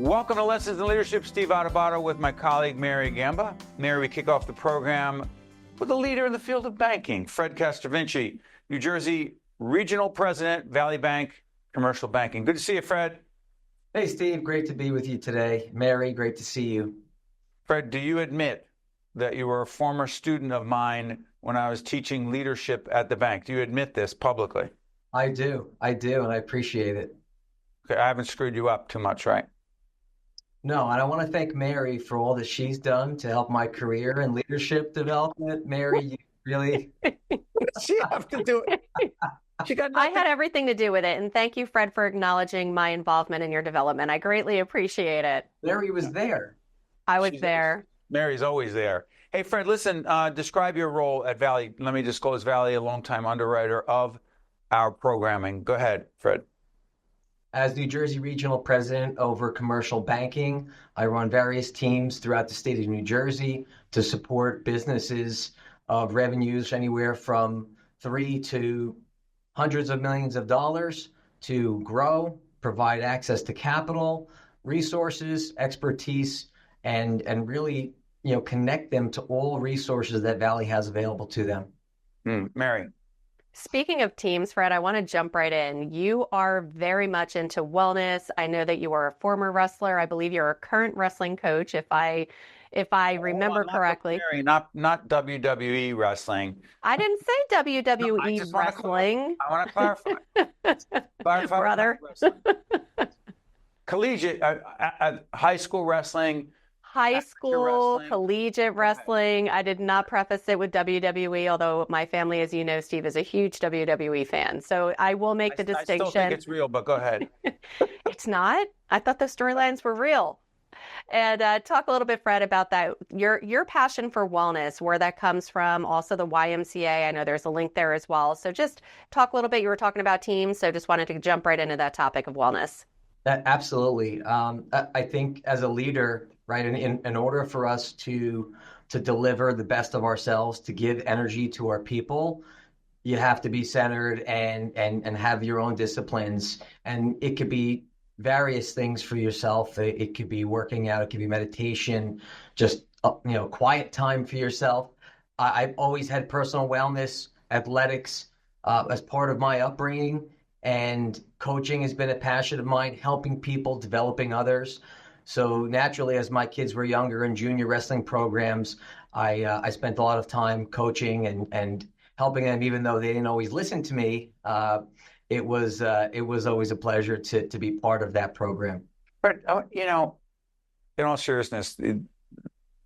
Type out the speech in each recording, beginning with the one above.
Welcome to Lessons in Leadership. Steve Adubato with my colleague Mary Gamba. Mary, we kick off the program with a leader in the field of banking, Fred Castrovinci, New Jersey Regional President, Valley Bank, Commercial Banking. Good to see you, Fred. Hey, Steve. Great to be with you today. Mary, great to see you. Fred, do you admit that you were a former student of mine when I was teaching leadership at the bank? Do you admit this publicly? I do, and I appreciate it. Okay, I haven't screwed you up too much, right? No, and I want to thank Mary for all that she's done to help my career and leadership development. Mary, you really... She have to do it. She got I nothing. had everything to do with it. And thank you, Fred, for acknowledging my involvement in your development. I greatly appreciate it. Mary was there. I was She's there. Mary's always there. Hey, Fred, listen, describe your role at Valley. Let me disclose Valley, a longtime underwriter of our programming. Go ahead, Fred. As New Jersey Regional President over commercial banking, I run various teams throughout the state of New Jersey to support businesses of revenues anywhere from $3 to hundreds of millions of dollars to grow, provide access to capital, resources, expertise, and really, connect them to all resources that Valley has available to them. Mary. Speaking of teams, Fred, I want to jump right in. You are very much into wellness. I know that you are a former wrestler. I believe you're a current wrestling coach, if I remember correctly. Mary, not WWE wrestling. I didn't say WWE wrestling. I want to clarify. Brother. Collegiate, high school wrestling. High school, collegiate wrestling. I did not preface it with WWE, although my family, as you know, Steve, is a huge WWE fan. So I will make the distinction. I still think it's real, but go ahead. It's not? I thought the storylines were real. And talk a little bit, Fred, about that. Your passion for wellness, where that comes from, also the YMCA. I know there's a link there as well. So just talk a little bit. You were talking about teams, so just wanted to jump right into that topic of wellness. Absolutely. I think as a leader, right, in order for us to deliver the best of ourselves, to give energy to our people, you have to be centered and have your own disciplines. And it could be various things for yourself. It could be working out, it could be meditation, just quiet time for yourself. I've always had personal wellness, athletics as part of my upbringing, and coaching has been a passion of mine, helping people, developing others. So naturally, as my kids were younger in junior wrestling programs, I spent a lot of time coaching and helping them, even though they didn't always listen to me. It was always a pleasure to be part of that program. But, in all seriousness,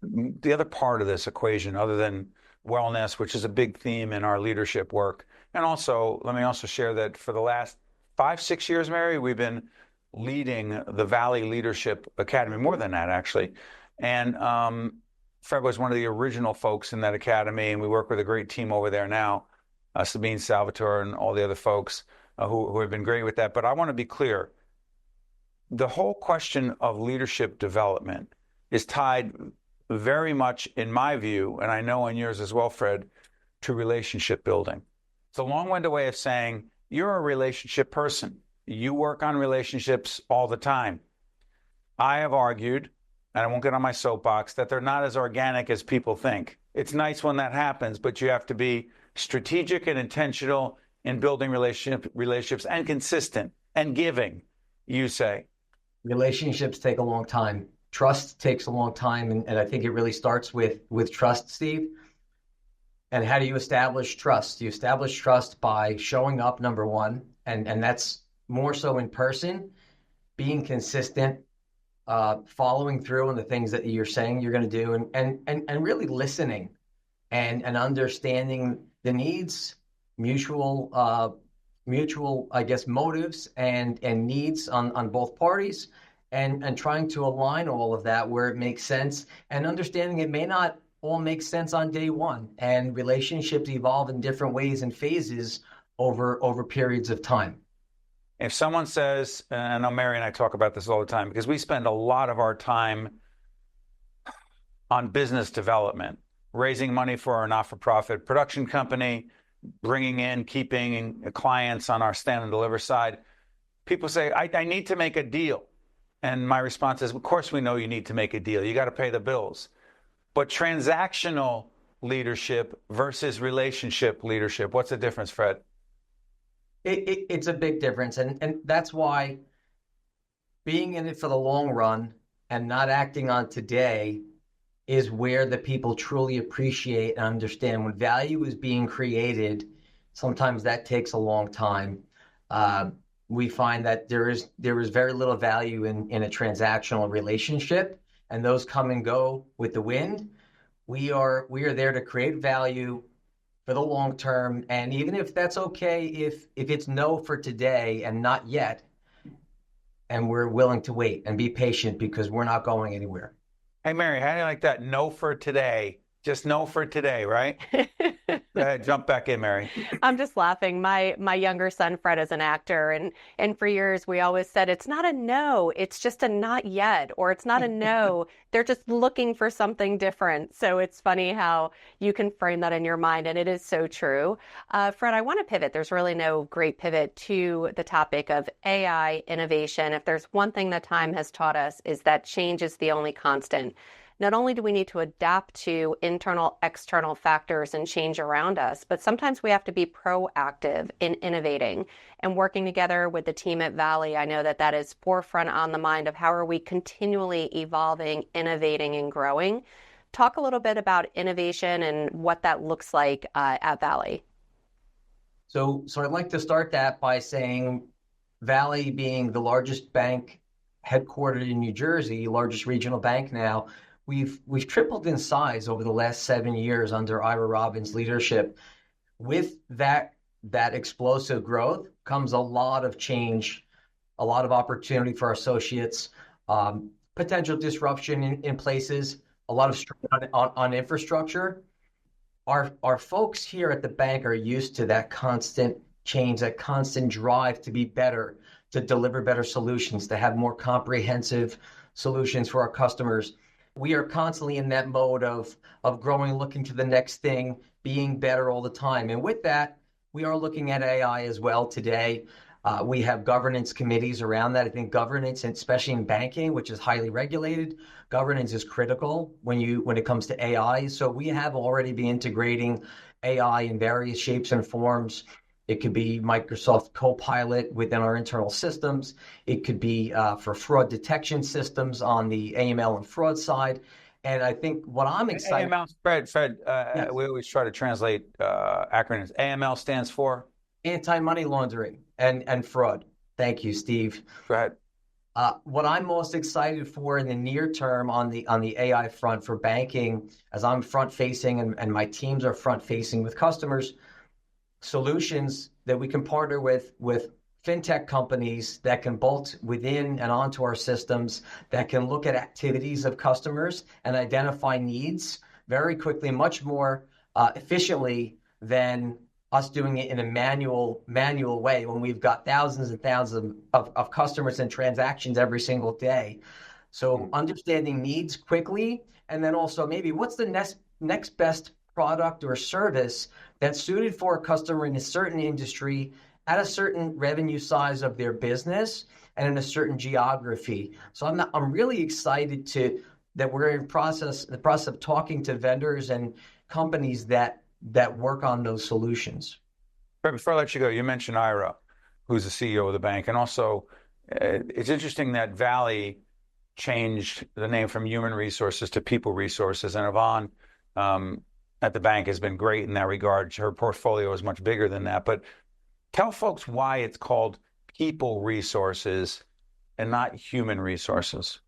the other part of this equation, other than wellness, which is a big theme in our leadership work, and also, let me also share that for the last 5-6 years, Mary, we've been leading the Valley Leadership Academy, more than that, actually. And Fred was one of the original folks in that academy, and we work with a great team over there now, Sabine Salvatore and all the other folks who have been great with that. But I want to be clear. The whole question of leadership development is tied very much, in my view, and I know in yours as well, Fred, to relationship building. It's a long-winded way of saying you're a relationship person. You work on relationships all the time. I have argued, and I won't get on my soapbox, that they're not as organic as people think. It's nice when that happens, but you have to be strategic and intentional in building relationships and consistent and giving, you say. Relationships take a long time. Trust takes a long time, and I think it really starts with trust, Steve. And how do you establish trust? You establish trust by showing up, number one, and that's more so in person, being consistent, following through on the things that you're saying you're going to do, and really listening and understanding the needs, mutual, I guess, motives and needs on both parties, and trying to align all of that where it makes sense, and understanding it may not all make sense on day one, and relationships evolve in different ways and phases over periods of time. If someone says, and I know Mary and I talk about this all the time, because we spend a lot of our time on business development, raising money for our not-for-profit production company, bringing in, keeping clients on our stand and deliver side. People say, I need to make a deal. And my response is, of course, we know you need to make a deal. You got to pay the bills. But transactional leadership versus relationship leadership, what's the difference, Fred? It's a big difference. And that's why being in it for the long run and not acting on today is where the people truly appreciate and understand when value is being created. Sometimes that takes a long time. We find that there is very little value in a transactional relationship, and those come and go with the wind. We are there to create value for the long term, and even if that's okay, if it's no for today and not yet, and we're willing to wait and be patient because we're not going anywhere. Hey, Mary, how do you like that? No for today. Just no for today, right? Go ahead, jump back in, Mary. I'm just laughing. My younger son, Fred, is an actor, and for years we always said it's not a no, it's just a not yet, or it's not a no. They're just looking for something different. So it's funny how you can frame that in your mind, and it is so true. Fred, I want to pivot. There's really no great pivot to the topic of AI innovation. If there's one thing that time has taught us is that change is the only constant. Not only do we need to adapt to internal, external factors and change around us, but sometimes we have to be proactive in innovating and working together with the team at Valley. I know that that is forefront on the mind of how are we continually evolving, innovating, and growing. Talk a little bit about innovation and what that looks like at Valley. So I'd like to start that by saying Valley being the largest bank headquartered in New Jersey, largest regional bank now, we've tripled in size over the last 7 years under Ira Robbins' leadership. With that explosive growth comes a lot of change, a lot of opportunity for our associates, potential disruption in places, a lot of strain on infrastructure. Our folks here at the bank are used to that constant change, that constant drive to be better, to deliver better solutions, to have more comprehensive solutions for our customers. We are constantly in that mode of growing, looking to the next thing, being better all the time. And with that, we are looking at AI as well today. We have governance committees around that. I think governance, especially in banking, which is highly regulated, governance is critical when it comes to AI. So we have already been integrating AI in various shapes and forms. It could be Microsoft Copilot within our internal systems. It could be for fraud detection systems on the AML and fraud side. And I think what I'm excited... AML, Fred, yes. We always try to translate acronyms. AML stands for? Anti-money laundering and fraud. Thank you, Steve. Go ahead. What I'm most excited for in the near term on the AI front for banking, as I'm front-facing and my teams are front-facing with customers, solutions that we can partner with fintech companies that can bolt within and onto our systems, that can look at activities of customers and identify needs very quickly, much more efficiently than us doing it in a manual way when we've got thousands and thousands of customers and transactions every single day. So understanding needs quickly, and then also maybe what's the next best product or service that's suited for a customer in a certain industry at a certain revenue size of their business and in a certain geography. So I'm really excited that we're in the process of talking to vendors and companies that work on those solutions. Before I let you go, you mentioned Ira, who's the CEO of the bank, and also it's interesting that Valley changed the name from Human Resources to People Resources, and Yvonne at the bank has been great in that regard. Her portfolio is much bigger than that. But tell folks why it's called People Resources and not Human Resources.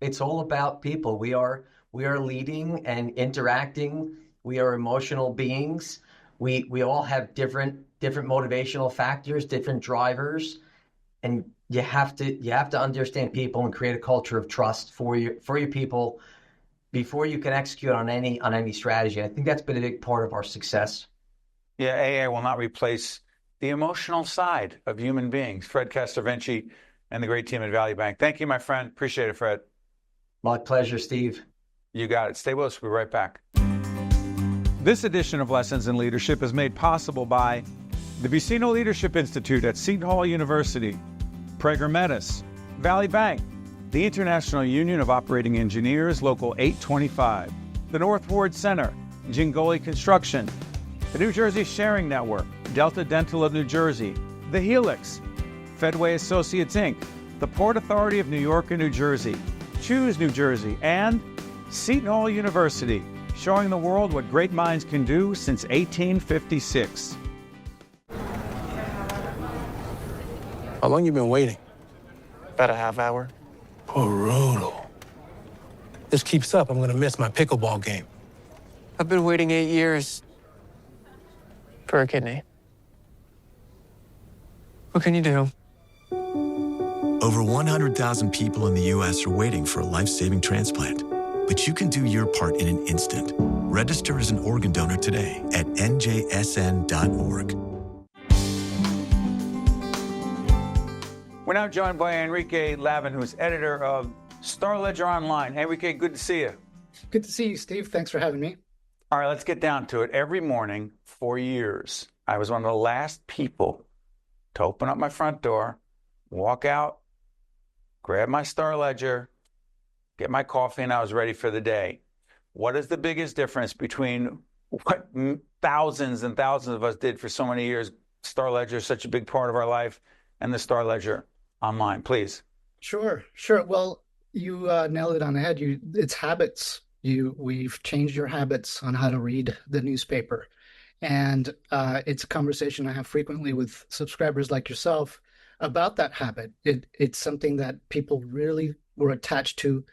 It's all about people. We are leading and interacting. We are emotional beings. We all have different motivational factors, different drivers, and you have to understand people and create a culture of trust for your people before you can execute on any strategy. I think that's been a big part of our success. Yeah, AA will not replace the emotional side of human beings. Fred Castrovinci and the great team at Valley Bank. Thank you, my friend. Appreciate it, Fred. My pleasure, Steve. You got it. Stay with us. We'll be right back. This edition of Lessons in Leadership is made possible by the Vicino Leadership Institute at Seton Hall University, Prager Metis, Valley Bank, the International Union of Operating Engineers, Local 825, the North Ward Center, Jingoli Construction, the New Jersey Sharing Network, Delta Dental of New Jersey, the Helix, Fedway Associates Inc., the Port Authority of New York and New Jersey, Choose New Jersey, and Seton Hall University, showing the world what great minds can do since 1856. How long you been waiting? About a half hour. Brutal. This keeps up, I'm gonna miss my pickleball game. I've been waiting 8 years for a kidney. What can you do? Over 100,000 people in the U.S. are waiting for a life-saving transplant. But you can do your part in an instant. Register as an organ donor today at njsn.org. We're now joined by Enrique Lavín, who's editor of Star Ledger Online. Enrique, good to see you. Good to see you, Steve. Thanks for having me. All right, let's get down to it. Every morning for years, I was one of the last people to open up my front door, walk out, grab my Star Ledger, get my coffee, and I was ready for the day. What is the biggest difference between what thousands and thousands of us did for so many years? Star Ledger is such a big part of our life, and the Star Ledger Online, please. Sure. Well, you nailed it on the head. It's habits. We've changed your habits on how to read the newspaper. And it's a conversation I have frequently with subscribers like yourself about that habit. It's something that people really were attached to,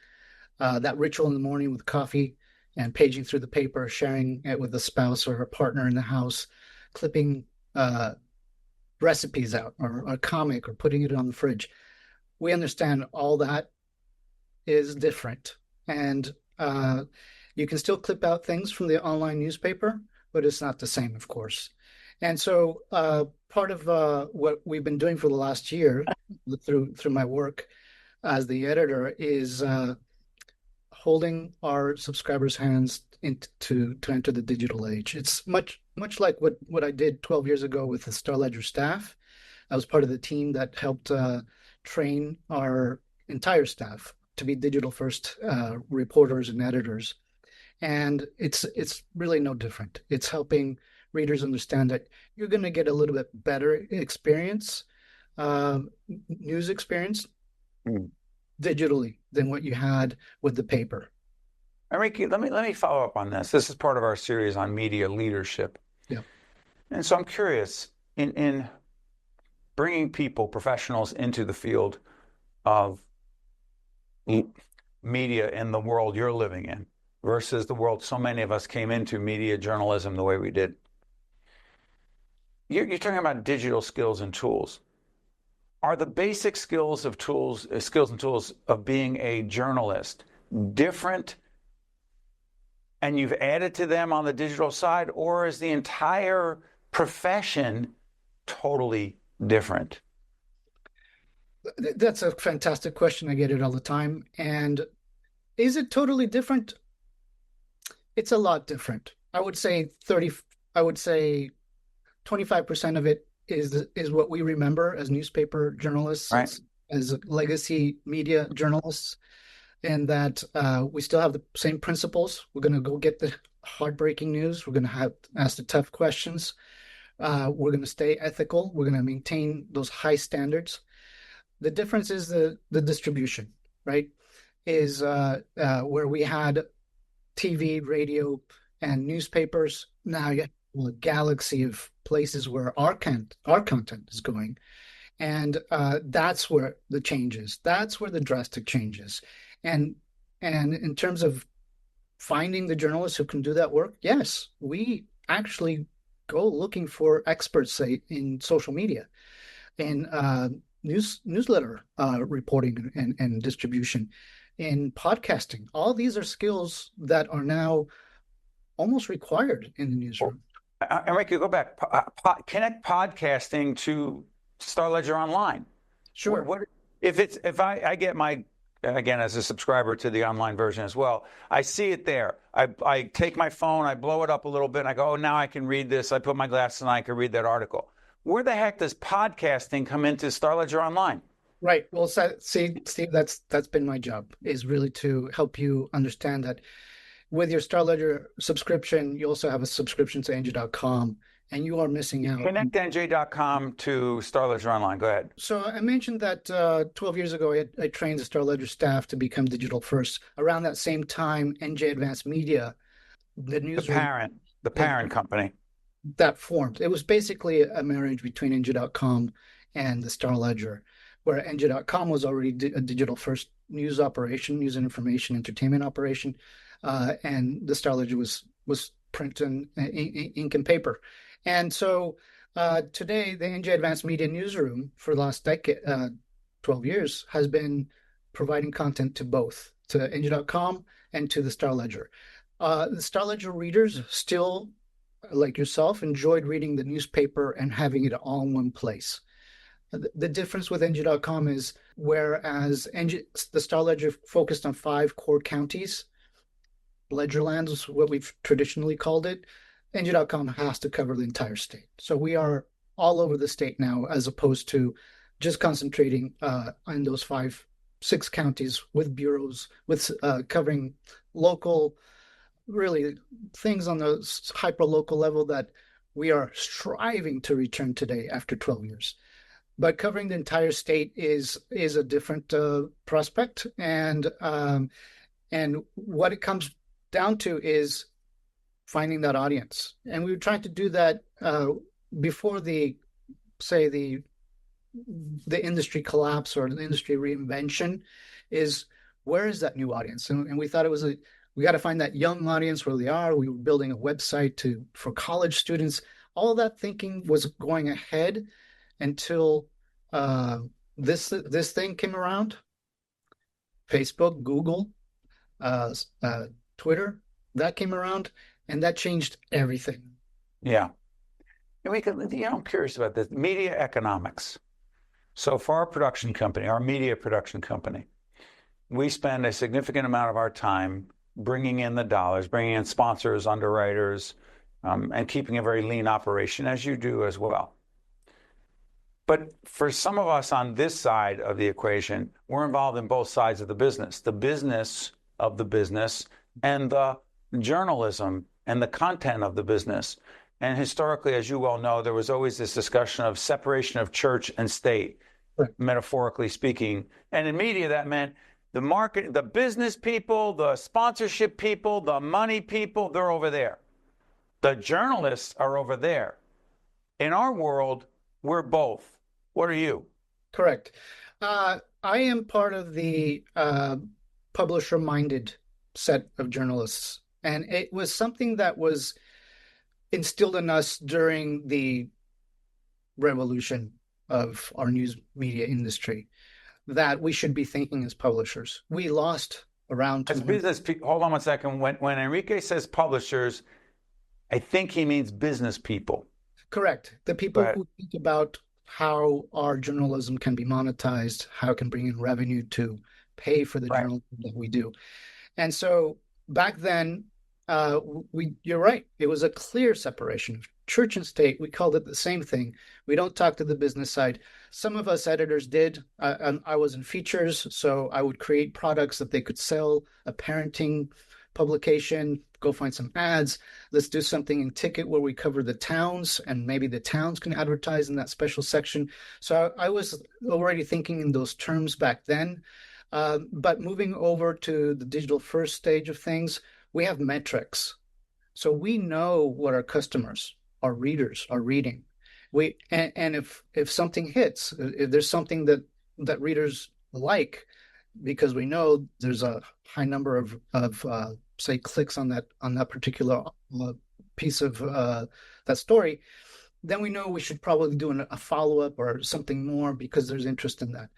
that ritual in the morning with coffee and paging through the paper, sharing it with a spouse or a partner in the house, clipping recipes out or a comic or putting it on the fridge. We understand all that is different. And you can still clip out things from the online newspaper, but it's not the same, of course. And so part of what we've been doing for the last year through my work as the editor is holding our subscribers' hands to enter the digital age. It's much like what I did 12 years ago with the Star Ledger staff. I was part of the team that helped train our entire staff to be digital first reporters and editors. And it's really no different. It's helping readers understand that you're going to get a little bit better experience, news experience, digitally than what you had with the paper. Enrique, let me follow up on this. This is part of our series on media leadership. Yeah. And so I'm curious, in bringing people, professionals into the field of media in the world you're living in versus the world so many of us came into media journalism the way we did. You're talking about digital skills and tools. Are the basic skills and tools of being a journalist different and you've added to them on the digital side, or is the entire profession totally different? That's a fantastic question. I get it all the time. And is it totally different? It's a lot different. I would say 25% of it is what we remember as newspaper journalists, right, as legacy media journalists, and that we still have the same principles. We're going to go get the heartbreaking news. We're going to ask the tough questions. We're going to stay ethical. We're going to maintain those high standards. The difference is the distribution, right? Is where we had TV, radio, and newspapers. Now you have a galaxy of places where our content is going. And that's where the change is. That's where the drastic change is. And in terms of finding the journalists who can do that work, yes, we actually go looking for experts, say, in social media, in newsletter reporting and distribution, in podcasting. All these are skills that are now almost required in the newsroom. Enrique, go back. Connect podcasting to Star Ledger Online. Sure. If I get my, again, as a subscriber to the online version as well, I see it there. I take my phone, I blow it up a little bit, and I go, oh, now I can read this. I put my glasses on, I can read that article. Where the heck does podcasting come into Star Ledger Online? Right. Well, see, Steve, that's been my job, is really to help you understand that with your Star Ledger subscription, you also have a subscription to NJ.com, and you are missing out. ConnectNJ.com to Star Ledger Online. Go ahead. So I mentioned that 12 years ago, I trained the Star Ledger staff to become digital first. Around that same time, NJ Advanced Media, the The newsroom parent, the that, parent company. that formed. It was basically a marriage between NJ.com and the Star Ledger, where NJ.com was already a digital first news operation, news and information entertainment operation, and the Star Ledger was print and ink and paper. And so today, the NJ Advanced Media Newsroom for the last decade, 12 years, has been providing content to both, to NJ.com and to the Star Ledger. The Star Ledger readers still, like yourself, enjoyed reading the newspaper and having it all in one place. The difference with NJ.com is whereas the Star Ledger focused on 5 core counties, Ledgerland is what we've traditionally called it, NJ.com has to cover the entire state. So we are all over the state now, as opposed to just concentrating on those 6 counties with bureaus, with covering local, really things on the hyper local level that we are striving to return today after 12 years. But covering the entire state is a different prospect, and what it comes down to is finding that audience. And we were trying to do that before the industry collapse or the industry reinvention. Is where is that new audience? And we thought it was we got to find that young audience where they are. We were building a website for college students. All of that thinking was going ahead until this thing came around. Facebook, Google, Twitter, that came around, and that changed everything. Yeah. And I'm curious about this. Media economics. So for our production company, our media production company, we spend a significant amount of our time bringing in the dollars, bringing in sponsors, underwriters, and keeping a very lean operation, as you do as well. But for some of us on this side of the equation, we're involved in both sides of the business of the business and the journalism and the content of the business. And historically, as you well know, there was always this discussion of separation of church and state, right, metaphorically speaking. And in media, that meant the market, the business people, the sponsorship people, the money people, they're over there. The journalists are over there. In our world, we're both. What are you? Correct. I am part of the publisher-minded set of journalists, and it was something that was instilled in us during the revolution of our news media industry, that we should be thinking as publishers. We lost around as business people. Hold on 1 second. When Enrique says publishers, I think he means business people. Correct. The people who think about how our journalism can be monetized, how it can bring in revenue to pay for the journalism that we do. And so back then, you're right. It was a clear separation of church and state. We called it the same thing. We don't talk to the business side. Some of us editors did. I was in features, so I would create products that they could sell, a parenting publication, go find some ads. Let's do something in Ticket where we cover the towns, and maybe the towns can advertise in that special section. So I was already thinking in those terms back then. But moving over to the digital first stage of things, we have metrics. So we know what our customers, our readers are reading. And if something hits, if there's something that readers like, because we know there's a high number of say clicks on that particular piece of that story, then we know we should probably do a follow-up or something more because there's interest in that.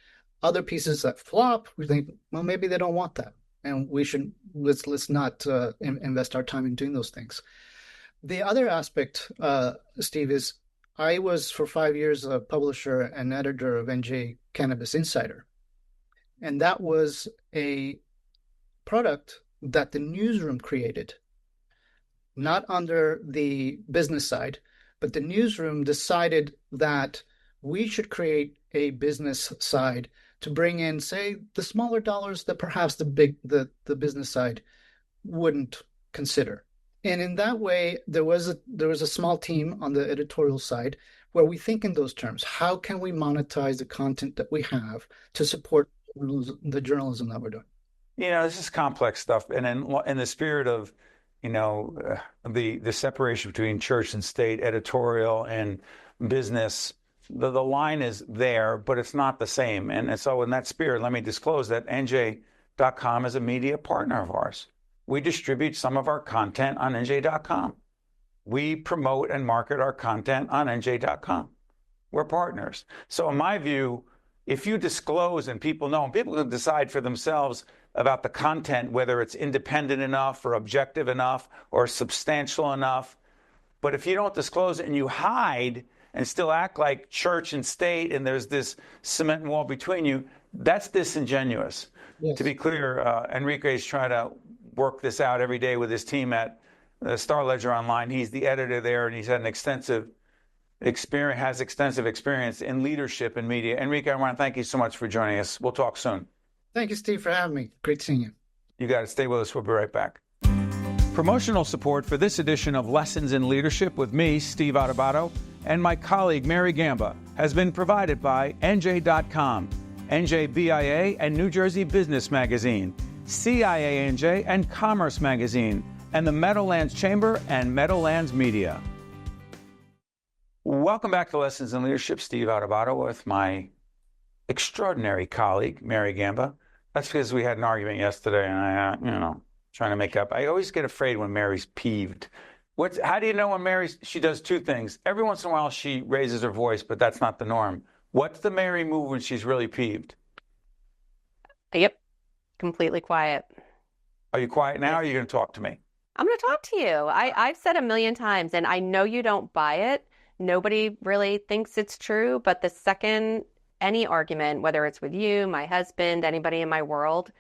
Other pieces that flop, we think, well, maybe they don't want that, and let's not invest our time in doing those things. The other aspect, Steve, is I was for 5 years a publisher and editor of NJ Cannabis Insider, and that was a product that the newsroom created, not under the business side, but the newsroom decided that we should create a business side to bring in, say, the smaller dollars that perhaps the business side wouldn't consider. And in that way, there was a small team on the editorial side where we think in those terms. How can we monetize the content that we have to support the journalism that we're doing? This is complex stuff. And in the spirit of, the separation between church and state, editorial and business, the line is there, but it's not the same. And so in that spirit, let me disclose that NJ.com is a media partner of ours. We distribute some of our content on NJ.com. We promote and market our content on NJ.com. We're partners. So in my view, if you disclose and people know, and people can decide for themselves about the content, whether it's independent enough or objective enough or substantial enough. But if you don't disclose it and you hide and still act like church and state and there's this cement wall between you, that's disingenuous. Yes. To be clear, Enrique is trying to work this out every day with his team at Star Ledger Online. He's the editor there, and he's had extensive experience in leadership in media. Enrique, I want to thank you so much for joining us. We'll talk soon. Thank you, Steve, for having me. Great seeing you. You got to stay with us. We'll be right back. Promotional support for this edition of Lessons in Leadership with me, Steve Adubato, and my colleague, Mary Gamba, has been provided by NJ.com, NJBIA and New Jersey Business Magazine, CIANJ and Commerce Magazine, and the Meadowlands Chamber and Meadowlands Media. Welcome back to Lessons in Leadership. Steve Adubato with my extraordinary colleague, Mary Gamba. That's because we had an argument yesterday, and I, trying to make up. I always get afraid when Mary's peeved. How do you know when she does two things? Every once in a while, she raises her voice, but that's not the norm. What's the Mary move when she's really peeved? Yep. Completely quiet. Are you quiet now, or are you going to talk to me? I'm going to talk to you. I've said a million times, and I know you don't buy it. Nobody really thinks it's true, but the second any argument, whether it's with you, my husband, anybody in my world,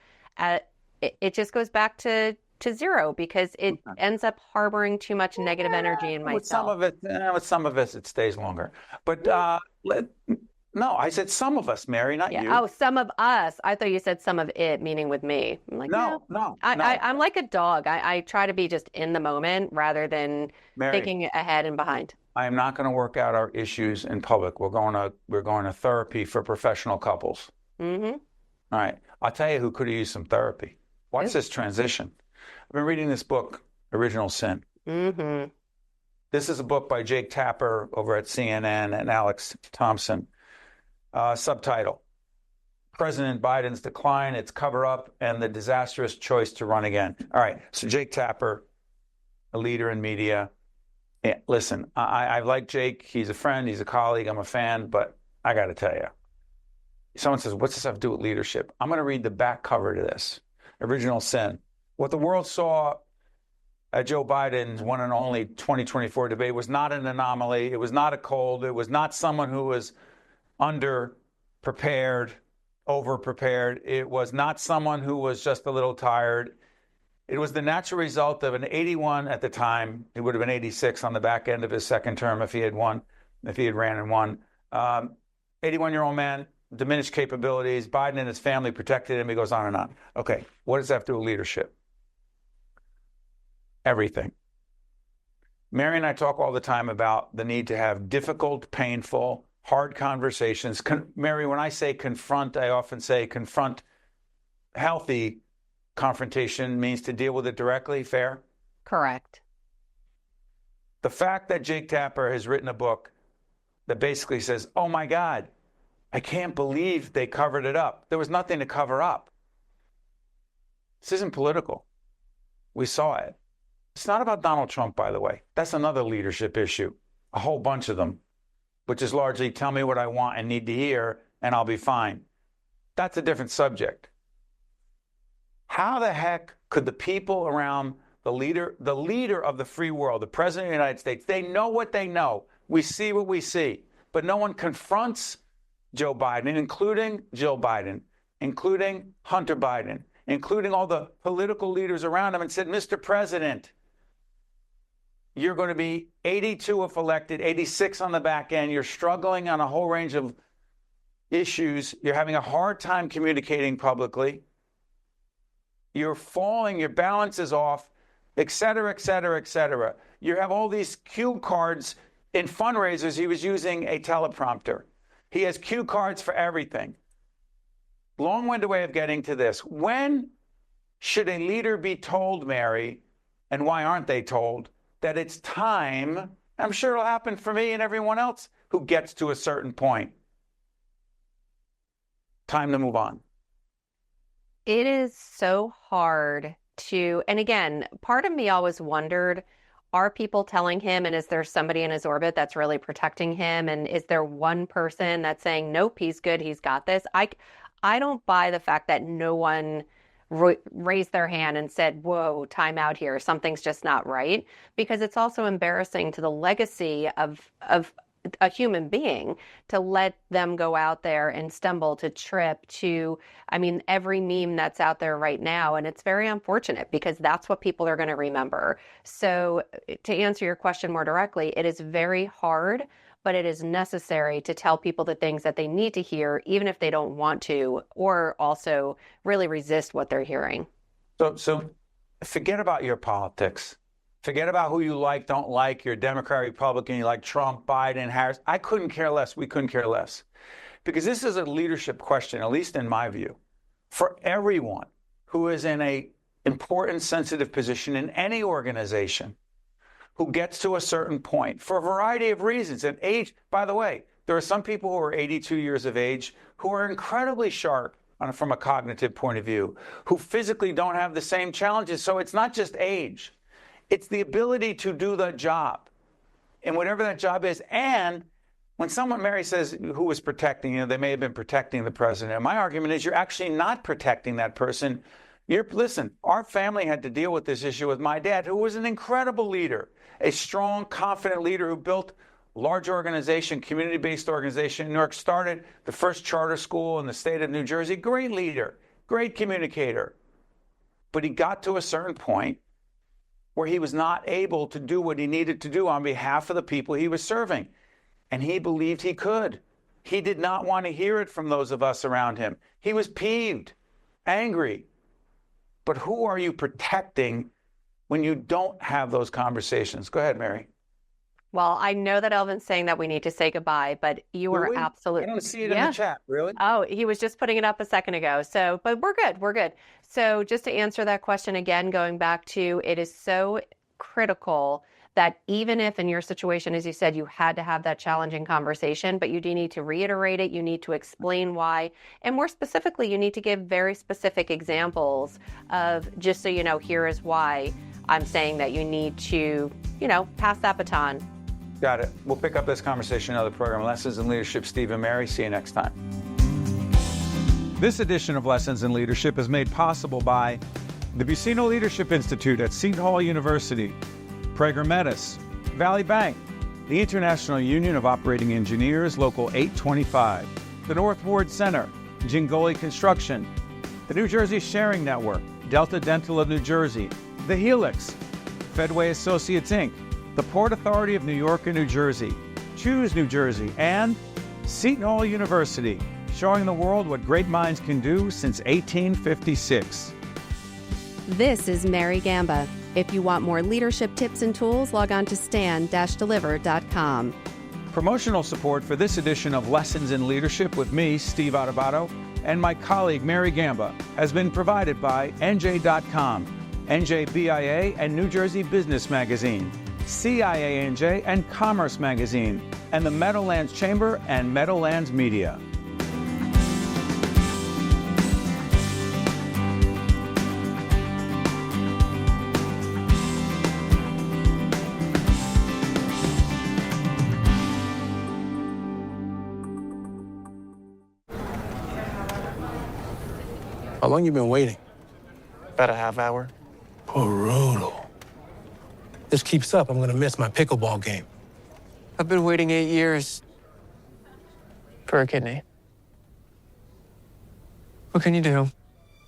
it just goes back to zero because it ends up harboring too much negative energy in myself. With some of us, it stays longer. But no, I said some of us, Mary, not you. Oh, some of us. I thought you said some of it, meaning with me. I'm like, no. I'm like a dog. I try to be just in the moment rather than thinking ahead and behind. I am not going to work out our issues in public. We're going to therapy for professional couples. Mm-hmm. All right. I'll tell you who could have used some therapy. Watch this transition. I've been reading this book, Original Sin. Mm-hmm. This is a book by Jake Tapper over at CNN and Alex Thompson. Subtitle: President Biden's Decline, Its Cover-Up, and the Disastrous Choice to Run Again. All right. So Jake Tapper, a leader in media. Yeah, listen, I like Jake. He's a friend. He's a colleague. I'm a fan. But I got to tell you, someone says, what's this have to do with leadership? I'm going to read the back cover to this. Original Sin. What the world saw at Joe Biden's one and only 2024 debate was not an anomaly. It was not a cold. It was not someone who was under-prepared, over-prepared. It was not someone who was just a little tired. It was the natural result of an 81 at the time. It would have been 86 on the back end of his second term if he had ran and won. 81-year-old man, diminished capabilities. Biden and his family protected him. He goes on and on. Okay, what does that have to do with leadership? Everything. Mary and I talk all the time about the need to have difficult, painful, hard conversations. Mary, when I say confront, I often say confront. Healthy confrontation means to deal with it directly. Fair? Correct. The fact that Jake Tapper has written a book that basically says, oh my God, I can't believe they covered it up. There was nothing to cover up. This isn't political. We saw it. It's not about Donald Trump, by the way. That's another leadership issue. A whole bunch of them, which is largely tell me what I want and need to hear and I'll be fine. That's a different subject. How the heck could the people around the leader of the free world, the president of the United States, they know what they know. We see what we see. But no one confronts Joe Biden, including Jill Biden, including Hunter Biden, including all the political leaders around him and said, Mr. President, you're going to be 82 if elected, 86 on the back end. You're struggling on a whole range of issues. You're having a hard time communicating publicly. You're falling, your balance is off, et cetera, et cetera, et cetera. You have all these cue cards in fundraisers. He was using a teleprompter. He has cue cards for everything. Long-winded way of getting to this. When should a leader be told, Mary, and why aren't they told, that it's time? I'm sure it'll happen for me and everyone else who gets to a certain point. Time to move on. It is so hard to, and again, part of me always wondered, are people telling him, and is there somebody in his orbit that's really protecting him? And is there one person that's saying, nope, he's good, he's got this? I don't buy the fact that no one raised their hand and said, whoa, time out here, something's just not right, because it's also embarrassing to the legacy of a human being to let them go out there and stumble, to trip, to, I mean, every meme that's out there right now. And it's very unfortunate because that's what people are going to remember. So to answer your question more directly, it is very hard, but it is necessary to tell people the things that they need to hear, even if they don't want to, or also really resist what they're hearing. So forget about your politics. Forget about who you like, don't like. You're Democrat, Republican, you like Trump, Biden, Harris. I couldn't care less. We couldn't care less. Because this is a leadership question, at least in my view, for everyone who is in an important, sensitive position in any organization, who gets to a certain point for a variety of reasons. And age, by the way, there are some people who are 82 years of age who are incredibly sharp from a cognitive point of view, who physically don't have the same challenges. So it's not just age. It's the ability to do the job, and whatever that job is. And when someone, Mary says, who was protecting, they may have been protecting the president. And my argument is you're actually not protecting that person. Listen, our family had to deal with this issue with my dad, who was an incredible leader, a strong, confident leader who built a large organization, community-based organization in New York, started the first charter school in the state of New Jersey. Great leader, great communicator. But he got to a certain point where he was not able to do what he needed to do on behalf of the people he was serving. And he believed he could. He did not want to hear it from those of us around him. He was peeved, angry. But who are you protecting when you don't have those conversations? Go ahead, Mary. Well, I know that Elvin's saying that we need to say goodbye, but you are absolutely... I don't see it in the chat, really? Oh, he was just putting it up a second ago. So, but we're good. We're good. So just to answer that question again, going back to, it is so critical that even if in your situation, as you said, you had to have that challenging conversation, but you do need to reiterate it. You need to explain why. And more specifically, you need to give very specific examples of, just so you know, here is why I'm saying that you need to, pass that baton. Got it. We'll pick up this conversation in another program. Lessons in Leadership, Steve and Mary. See you next time. This edition of Lessons in Leadership is made possible by the Buccino Leadership Institute at Seton Hall University, Prager Metis, Valley Bank, the International Union of Operating Engineers, Local 825, the North Ward Center, Jingoli Construction, the New Jersey Sharing Network, Delta Dental of New Jersey, the Helix, Fedway Associates, Inc., the Port Authority of New York and New Jersey, Choose New Jersey, and Seton Hall University, showing the world what great minds can do since 1856. This is Mary Gamba. If you want more leadership tips and tools, log on to stand-deliver.com. Promotional support for this edition of Lessons in Leadership with me, Steve Adubato, and my colleague Mary Gamba has been provided by NJ.com, NJBIA and New Jersey Business Magazine, CIANJ and Commerce Magazine, and the Meadowlands Chamber and Meadowlands Media. How long you been waiting? About a half hour. Brutal. This keeps up, I'm gonna miss my pickleball game. I've been waiting 8 years for a kidney. What can you do?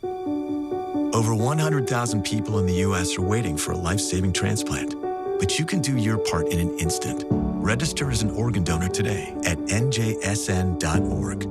Over 100,000 people in the U.S. are waiting for a life-saving transplant. But you can do your part in an instant. Register as an organ donor today at njsn.org.